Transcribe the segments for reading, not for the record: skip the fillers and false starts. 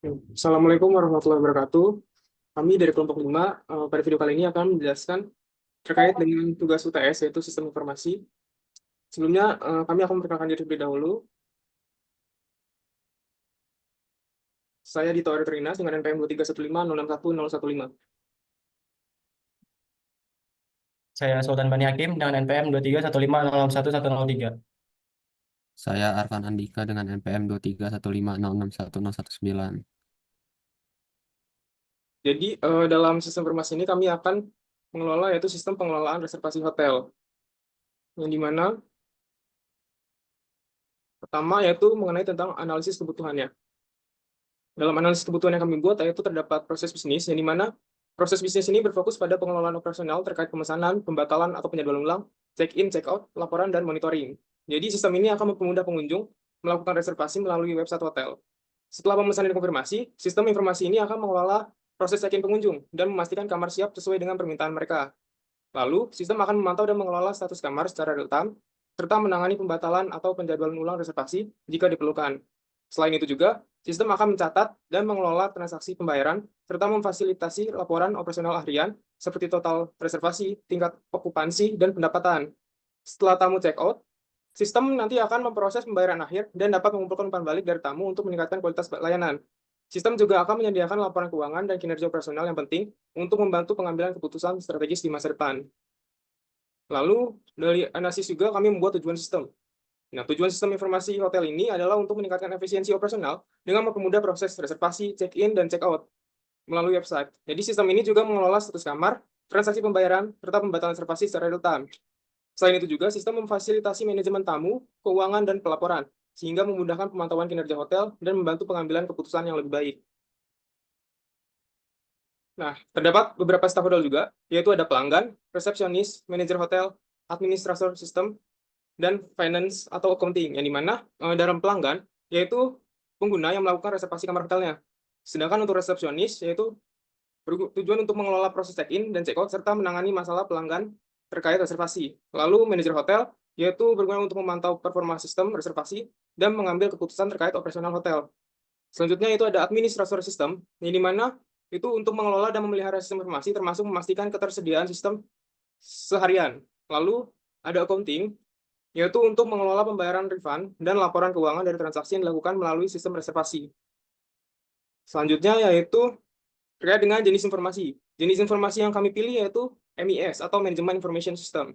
Assalamualaikum warahmatullahi wabarakatuh. Kami dari kelompok 5 pada video kali ini akan menjelaskan terkait dengan tugas UTS yaitu sistem informasi. Sebelumnya kami akan memperkenalkan diri terlebih dahulu. Saya Dito Aritrinas dengan NPM 23150611015. Saya Sultan Bani Hakim dengan NPM 2315061103. Saya Arfan Andika dengan NPM 2315061019. Jadi dalam sistem informasi ini kami akan mengelola yaitu sistem pengelolaan reservasi hotel. Yang dimana pertama yaitu mengenai tentang analisis kebutuhannya. Dalam analisis kebutuhan yang kami buat, yaitu terdapat proses bisnis, yang dimana proses bisnis ini berfokus pada pengelolaan operasional terkait pemesanan, pembatalan, atau penjadwalan ulang, check-in, check-out, laporan, dan monitoring. Jadi sistem ini akan mempermudah pengunjung melakukan reservasi melalui website hotel. Setelah pemesanan dikonfirmasi, sistem informasi ini akan mengelola proses check-in pengunjung dan memastikan kamar siap sesuai dengan permintaan mereka. Lalu, sistem akan memantau dan mengelola status kamar secara real-time, serta menangani pembatalan atau penjadwalan ulang reservasi jika diperlukan. Selain itu juga, sistem akan mencatat dan mengelola transaksi pembayaran, serta memfasilitasi laporan operasional harian seperti total reservasi, tingkat okupansi, dan pendapatan. Setelah tamu check-out, sistem nanti akan memproses pembayaran akhir dan dapat mengumpulkan umpan balik dari tamu untuk meningkatkan kualitas layanan. Sistem juga akan menyediakan laporan keuangan dan kinerja operasional yang penting untuk membantu pengambilan keputusan strategis di masa depan. Lalu, dari analisis juga kami membuat tujuan sistem. Nah, tujuan sistem informasi hotel ini adalah untuk meningkatkan efisiensi operasional dengan mempermudah proses reservasi, check-in, dan check-out melalui website. Jadi, sistem ini juga mengelola status kamar, transaksi pembayaran, serta pembatalan reservasi secara real-time. Selain itu juga, sistem memfasilitasi manajemen tamu, keuangan, dan pelaporan, sehingga memudahkan pemantauan kinerja hotel dan membantu pengambilan keputusan yang lebih baik. Nah, terdapat beberapa staf hotel juga, yaitu ada pelanggan, resepsionis, manajer hotel, administrator sistem, dan finance atau accounting, yang dimana dalam pelanggan, yaitu pengguna yang melakukan reservasi kamar hotelnya. Sedangkan untuk resepsionis, yaitu bertujuan untuk mengelola proses check-in dan check-out, serta menangani masalah pelanggan terkait reservasi. Lalu manajer hotel, yaitu berguna untuk memantau performa sistem reservasi dan mengambil keputusan terkait operasional hotel. Selanjutnya itu ada administrator sistem, yang dimana itu untuk mengelola dan memelihara sistem informasi, termasuk memastikan ketersediaan sistem seharian. Lalu ada accounting, yaitu untuk mengelola pembayaran refund dan laporan keuangan dari transaksi yang dilakukan melalui sistem reservasi. Selanjutnya yaitu terkait dengan jenis informasi. Jenis informasi yang kami pilih yaitu MIS atau Management Information System.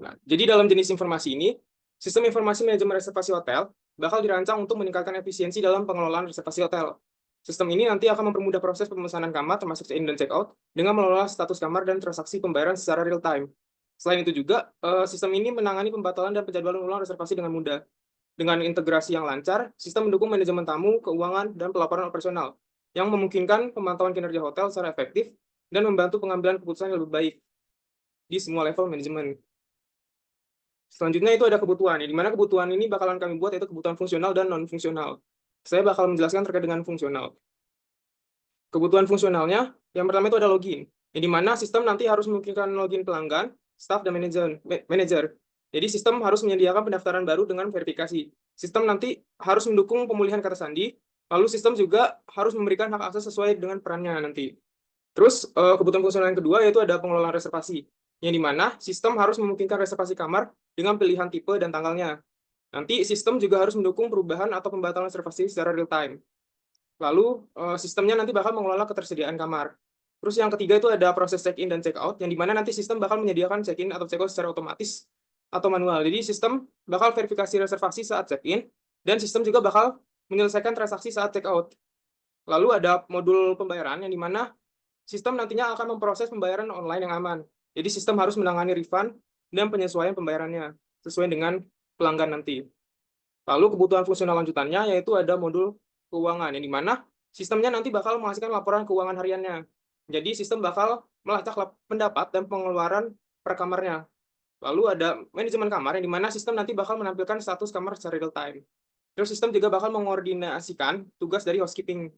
Nah, jadi dalam jenis informasi ini, sistem informasi manajemen reservasi hotel bakal dirancang untuk meningkatkan efisiensi dalam pengelolaan reservasi hotel. Sistem ini nanti akan mempermudah proses pemesanan kamar termasuk check-in dan check-out dengan mengelola status kamar dan transaksi pembayaran secara real time. Selain itu juga, sistem ini menangani pembatalan dan penjadwalan ulang reservasi dengan mudah. Dengan integrasi yang lancar, sistem mendukung manajemen tamu, keuangan, dan pelaporan operasional, yang memungkinkan pemantauan kinerja hotel secara efektif dan membantu pengambilan keputusan yang lebih baik di semua level manajemen. Selanjutnya itu ada kebutuhan, di mana kebutuhan ini bakalan kami buat yaitu kebutuhan fungsional dan non-fungsional. Saya bakal menjelaskan terkait dengan fungsional. Kebutuhan fungsionalnya, yang pertama itu ada login, di mana sistem nanti harus memungkinkan login pelanggan, staff, dan manajer. Jadi sistem harus menyediakan pendaftaran baru dengan verifikasi. Sistem nanti harus mendukung pemulihan kata sandi, lalu sistem juga harus memberikan hak akses sesuai dengan perannya nanti. Terus kebutuhan fungsional yang kedua yaitu ada pengelolaan reservasi, yang dimana sistem harus memungkinkan reservasi kamar dengan pilihan tipe dan tanggalnya. Nanti sistem juga harus mendukung perubahan atau pembatalan reservasi secara real time. Lalu sistemnya nanti bakal mengelola ketersediaan kamar. Terus yang ketiga itu ada proses check-in dan check-out, yang dimana nanti sistem bakal menyediakan check-in atau check-out secara otomatis atau manual. Jadi sistem bakal verifikasi reservasi saat check-in, dan sistem juga bakal menyelesaikan transaksi saat check-out. Lalu ada modul pembayaran, yang dimana sistem nantinya akan memproses pembayaran online yang aman. Jadi sistem harus menangani refund dan penyesuaian pembayarannya sesuai dengan pelanggan nanti. Lalu kebutuhan fungsional lanjutannya yaitu ada modul keuangan, yang dimana sistemnya nanti bakal menghasilkan laporan keuangan hariannya. Jadi sistem bakal melacak pendapat dan pengeluaran per kamarnya. Lalu ada manajemen kamar, yang dimana sistem nanti bakal menampilkan status kamar secara real time. Terus sistem juga bakal mengkoordinasikan tugas dari housekeeping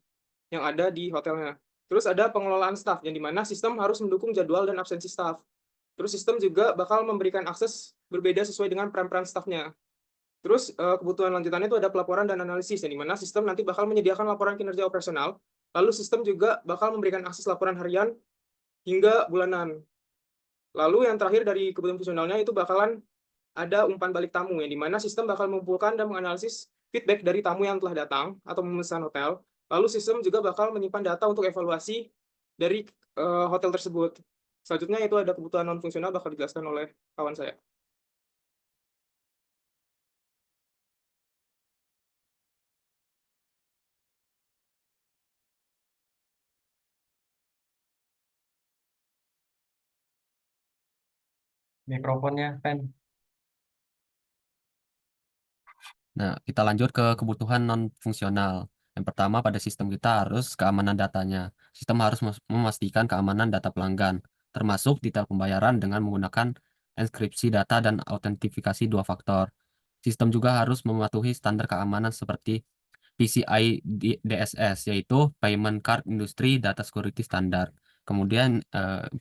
yang ada di hotelnya. Terus ada pengelolaan staff, yang dimana sistem harus mendukung jadwal dan absensi staff. Terus sistem juga bakal memberikan akses berbeda sesuai dengan peran-peran staffnya. Terus kebutuhan lanjutannya itu ada pelaporan dan analisis, yang dimana sistem nanti bakal menyediakan laporan kinerja operasional, lalu sistem juga bakal memberikan akses laporan harian hingga bulanan. Lalu yang terakhir dari kebutuhan fungsionalnya itu bakalan ada umpan balik tamu, yang dimana sistem bakal mengumpulkan dan menganalisis feedback dari tamu yang telah datang atau memesan hotel. Lalu sistem juga bakal menyimpan data untuk evaluasi dari hotel tersebut. Selanjutnya itu ada kebutuhan non fungsional bakal dijelaskan oleh kawan saya. Mikrofonnya, Pen. Nah, kita lanjut ke kebutuhan non-fungsional. Yang pertama, pada sistem kita harus keamanan datanya. Sistem harus memastikan keamanan data pelanggan, termasuk detail pembayaran dengan menggunakan enkripsi data dan autentifikasi dua faktor. Sistem juga harus mematuhi standar keamanan seperti PCI DSS, yaitu Payment Card Industry Data Security Standard. Kemudian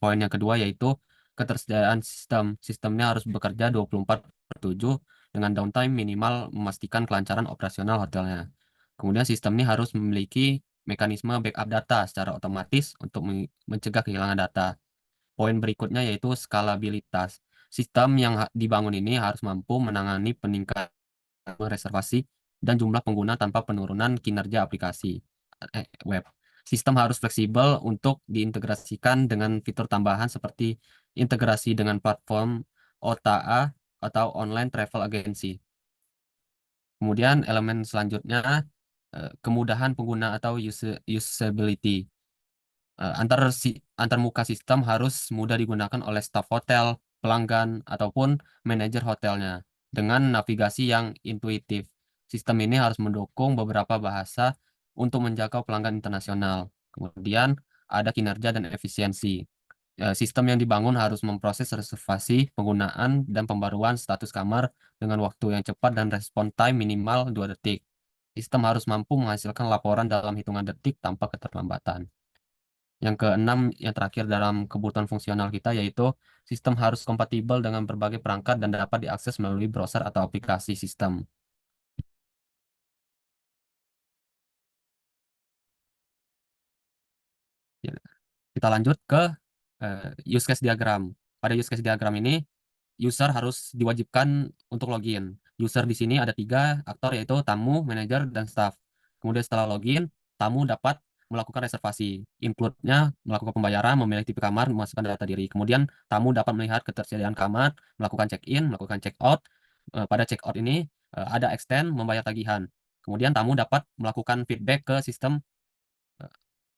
poin yang kedua yaitu ketersediaan sistem. Sistemnya harus bekerja 24/7 dengan downtime minimal memastikan kelancaran operasional hotelnya. Kemudian sistem ini harus memiliki mekanisme backup data secara otomatis untuk mencegah kehilangan data. Poin berikutnya yaitu skalabilitas. Sistem yang dibangun ini harus mampu menangani peningkatan reservasi dan jumlah pengguna tanpa penurunan kinerja aplikasi web. Sistem harus fleksibel untuk diintegrasikan dengan fitur tambahan seperti integrasi dengan platform OTA atau online travel agency. Kemudian elemen selanjutnya kemudahan pengguna atau usability. Antar muka sistem harus mudah digunakan oleh staf hotel, pelanggan, ataupun manajer hotelnya dengan navigasi yang intuitif. Sistem ini harus mendukung beberapa bahasa untuk menjangkau pelanggan internasional. Kemudian ada kinerja dan efisiensi. Sistem yang dibangun harus memproses reservasi, penggunaan, dan pembaruan status kamar dengan waktu yang cepat dan respon time minimal 2 detik. Sistem harus mampu menghasilkan laporan dalam hitungan detik tanpa keterlambatan. Yang keenam, yang terakhir dalam kebutuhan fungsional kita yaitu sistem harus kompatibel dengan berbagai perangkat dan dapat diakses melalui browser atau aplikasi sistem. Ya, kita lanjut ke use case diagram. Pada use case diagram ini, user harus diwajibkan untuk login. User di sini ada 3 aktor yaitu tamu, manajer, dan staff. Kemudian setelah login, tamu dapat melakukan reservasi. Include-nya melakukan pembayaran, memilih tipe kamar, memasukkan data diri. Kemudian tamu dapat melihat ketersediaan kamar, melakukan check-in, melakukan check-out. Pada check-out ini ada extend, membayar tagihan. Kemudian tamu dapat melakukan feedback ke sistem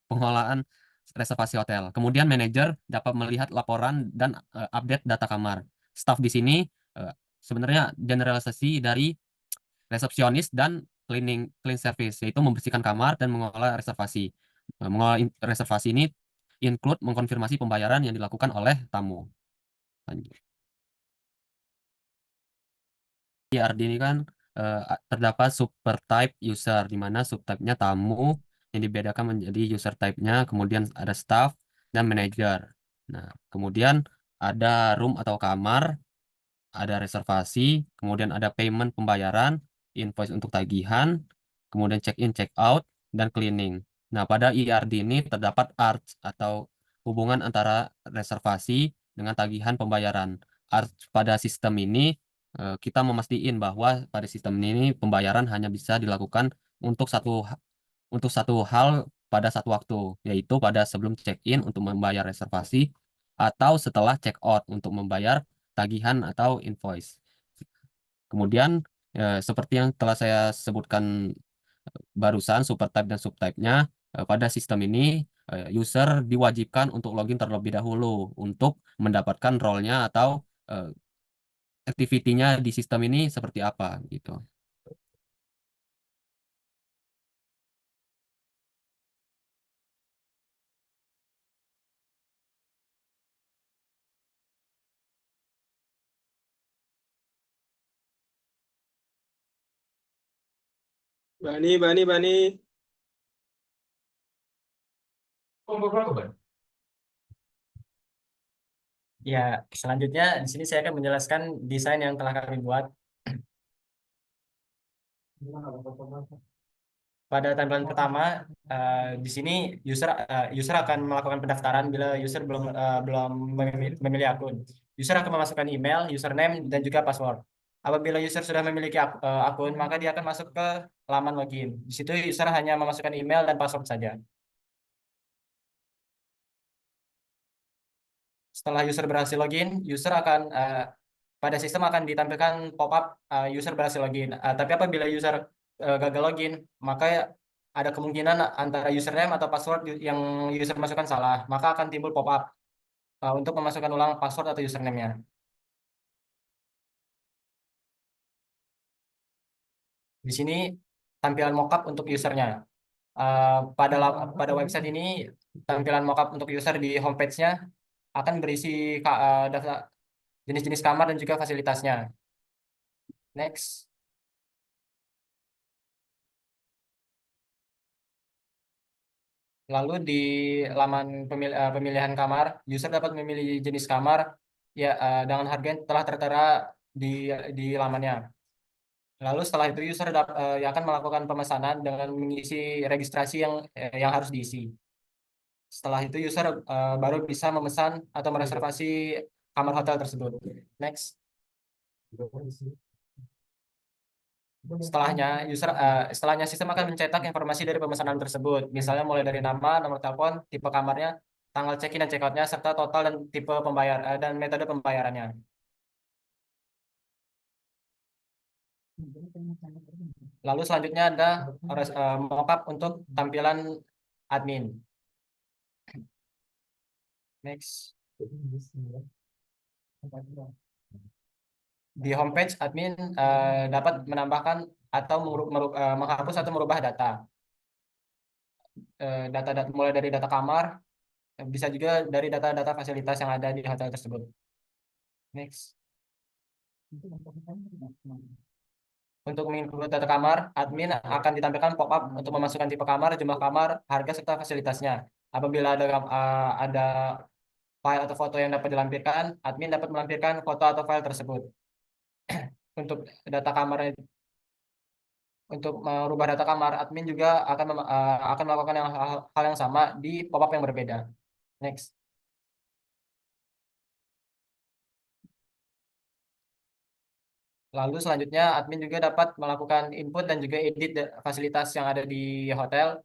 pengelolaan reservasi hotel. Kemudian manajer dapat melihat laporan dan update data kamar. Staff di sini sebenarnya generalisasi dari resepsionis dan clean service, yaitu membersihkan kamar dan mengelola reservasi. Mengelola reservasi ini include mengkonfirmasi pembayaran yang dilakukan oleh tamu. Lanjut. ERD ini kan terdapat super type user, di mana subtype-nya tamu yang dibedakan menjadi user type-nya, kemudian ada staff dan manager. Nah, kemudian ada room atau kamar, ada reservasi, kemudian ada payment pembayaran, invoice untuk tagihan, kemudian check-in, check-out, dan cleaning. Nah, pada ERD ini terdapat ARCH atau hubungan antara reservasi dengan tagihan pembayaran. ARCH pada sistem ini kita memastikan bahwa pada sistem ini pembayaran hanya bisa dilakukan untuk satu hal pada satu waktu, yaitu pada sebelum check-in untuk membayar reservasi atau setelah check-out untuk membayar tagihan atau invoice. Kemudian seperti yang telah saya sebutkan barusan, supertype dan subtype-nya pada sistem ini user diwajibkan untuk login terlebih dahulu untuk mendapatkan role-nya atau activity-nya di sistem ini seperti apa gitu. Bani. Ya, selanjutnya di sini saya akan menjelaskan desain yang telah kami buat. Pada tampilan pertama, di sini user akan melakukan pendaftaran bila user belum memilih akun. User akan memasukkan email, username, dan juga password. Apabila user sudah memiliki akun, maka dia akan masuk ke laman login. Di situ user hanya memasukkan email dan password saja. Setelah user berhasil login, pada sistem akan ditampilkan pop-up user berhasil login. Tapi apabila user gagal login, maka ada kemungkinan antara username atau password yang user masukkan salah, maka akan timbul pop-up untuk memasukkan ulang password atau username-nya. Di sini tampilan mockup untuk usernya. Pada website ini, tampilan mockup untuk user di homepage-nya akan berisi data jenis-jenis kamar dan juga fasilitasnya. Next. Lalu di laman pemilihan kamar, user dapat memilih jenis kamar ya dengan harga yang telah tertera di lamannya. Lalu setelah itu akan melakukan pemesanan dengan mengisi registrasi yang harus diisi. Setelah itu user baru bisa memesan atau mereservasi kamar hotel tersebut. Next. Setelahnya sistem akan mencetak informasi dari pemesanan tersebut, misalnya mulai dari nama, nomor telepon, tipe kamarnya, tanggal check-in dan check-out-nya, serta total dan tipe dan metode pembayarannya. Lalu selanjutnya ada mockup untuk tampilan admin. Next. Di homepage admin dapat menambahkan atau menghapus atau merubah data. Data mulai dari data kamar, bisa juga dari data-data fasilitas yang ada di hotel tersebut. Next. Untuk menginput data kamar, admin akan ditampilkan pop-up untuk memasukkan tipe kamar, jumlah kamar, harga serta fasilitasnya. Apabila ada file atau foto yang dapat dilampirkan, admin dapat melampirkan foto atau file tersebut. Untuk data kamar, untuk merubah data kamar, admin juga akan melakukan hal yang sama di pop-up yang berbeda. Next. Lalu selanjutnya admin juga dapat melakukan input dan juga edit fasilitas yang ada di hotel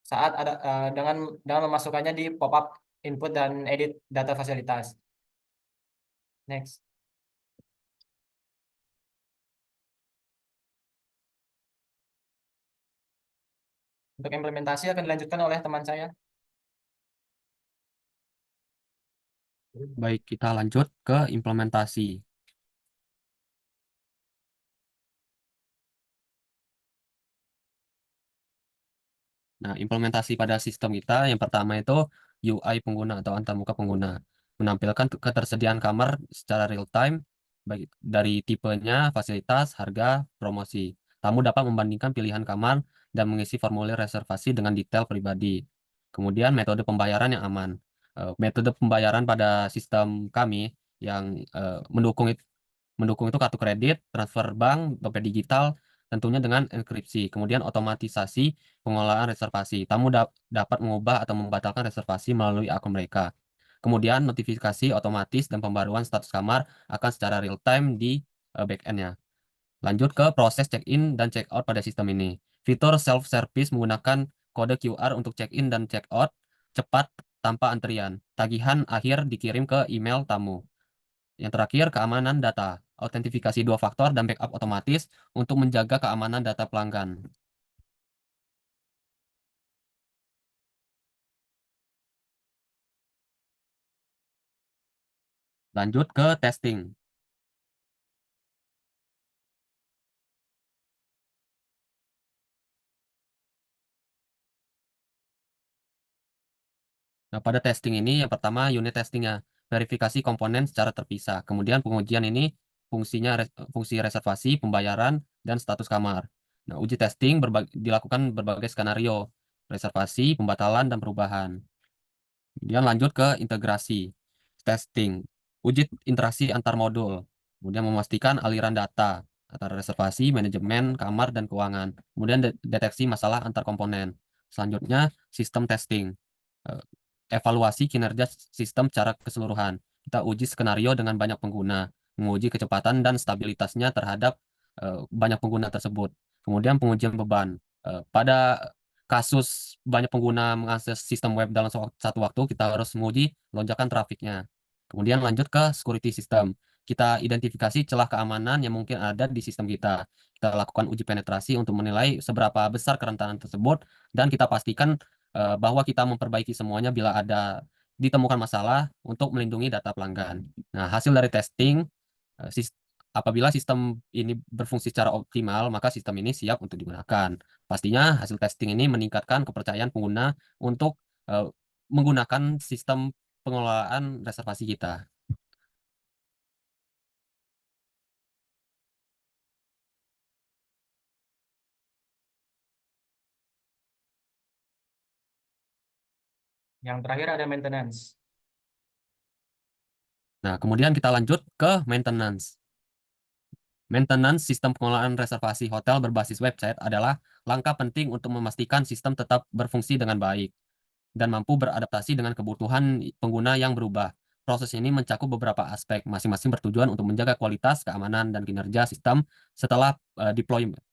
saat ada dengan memasukkannya di pop-up input dan edit data fasilitas. Next. Untuk implementasi akan dilanjutkan oleh teman saya. Baik, kita lanjut ke implementasi. Nah, implementasi pada sistem kita yang pertama itu UI pengguna atau antarmuka pengguna. Menampilkan ketersediaan kamar secara real time baik dari tipenya, fasilitas, harga, promosi. Tamu dapat membandingkan pilihan kamar dan mengisi formulir reservasi dengan detail pribadi. Kemudian metode pembayaran yang aman. Metode pembayaran pada sistem kami yang mendukung itu kartu kredit, transfer bank, dompet digital, tentunya dengan enkripsi. Kemudian otomatisasi pengelolaan reservasi. Tamu dapat mengubah atau membatalkan reservasi melalui akun mereka. Kemudian notifikasi otomatis dan pembaruan status kamar akan secara real time di back-end-nya. Lanjut ke proses check-in dan check-out pada sistem ini. Fitur self-service menggunakan kode QR untuk check-in dan check-out cepat tanpa antrian. Tagihan akhir dikirim ke email tamu. Yang terakhir, keamanan data. Autentifikasi dua faktor dan backup otomatis untuk menjaga keamanan data pelanggan. Lanjut ke testing. Nah, pada testing ini yang pertama unit testingnya, verifikasi komponen secara terpisah. Kemudian pengujian ini fungsi reservasi, pembayaran, dan status kamar. Nah, uji testing dilakukan berbagai skenario, reservasi, pembatalan, dan perubahan. Kemudian lanjut ke integrasi, testing, uji interaksi antar modul. Kemudian memastikan aliran data, antara reservasi, manajemen, kamar, dan keuangan. Kemudian deteksi masalah antar komponen. Selanjutnya, sistem testing. Eh, Evaluasi kinerja sistem secara keseluruhan. Kita uji skenario dengan banyak pengguna, menguji kecepatan dan stabilitasnya terhadap banyak pengguna tersebut. Kemudian pengujian beban. Pada kasus banyak pengguna mengakses sistem web dalam satu waktu, kita harus menguji lonjakan trafiknya. Kemudian lanjut ke security system. Kita identifikasi celah keamanan yang mungkin ada di sistem kita. Kita lakukan uji penetrasi untuk menilai seberapa besar kerentanan tersebut, dan kita pastikan bahwa kita memperbaiki semuanya bila ada ditemukan masalah untuk melindungi data pelanggan. Nah, hasil dari testing, apabila sistem ini berfungsi secara optimal, maka sistem ini siap untuk digunakan. Pastinya hasil testing ini meningkatkan kepercayaan pengguna untuk menggunakan sistem pengelolaan reservasi kita. Yang terakhir ada maintenance. Nah, kemudian kita lanjut ke maintenance. Maintenance sistem pengelolaan reservasi hotel berbasis website adalah langkah penting untuk memastikan sistem tetap berfungsi dengan baik dan mampu beradaptasi dengan kebutuhan pengguna yang berubah. Proses ini mencakup beberapa aspek, masing-masing bertujuan untuk menjaga kualitas, keamanan, dan kinerja sistem setelah deployment.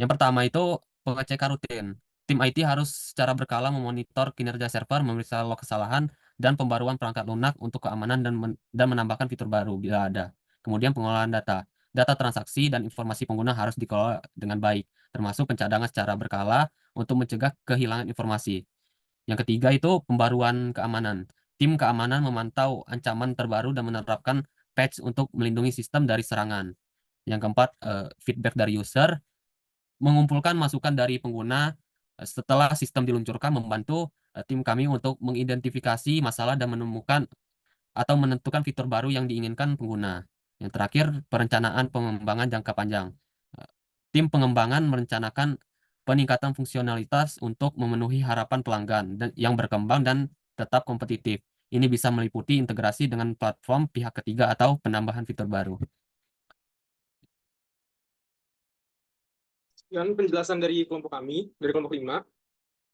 Yang pertama itu pengecekan rutin. Tim IT harus secara berkala memonitor kinerja server, memeriksa log kesalahan, dan pembaruan perangkat lunak untuk keamanan dan menambahkan fitur baru bila ada. Kemudian pengelolaan data. Data transaksi dan informasi pengguna harus dikelola dengan baik, termasuk pencadangan secara berkala untuk mencegah kehilangan informasi. Yang ketiga itu pembaruan keamanan. Tim keamanan memantau ancaman terbaru dan menerapkan patch untuk melindungi sistem dari serangan. Yang keempat, feedback dari user, mengumpulkan masukan dari pengguna setelah sistem diluncurkan, membantu tim kami untuk mengidentifikasi masalah dan menemukan atau menentukan fitur baru yang diinginkan pengguna. Yang terakhir, perencanaan pengembangan jangka panjang. Tim pengembangan merencanakan peningkatan fungsionalitas untuk memenuhi harapan pelanggan yang berkembang dan tetap kompetitif. Ini bisa meliputi integrasi dengan platform pihak ketiga atau penambahan fitur baru. Sekian penjelasan dari kelompok kami, dari kelompok 5.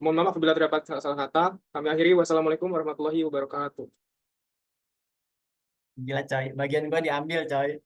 Mohon maaf apabila terdapat salah kata. Kami akhiri. Wassalamualaikum warahmatullahi wabarakatuh. Gila coy, bagian gua diambil coy.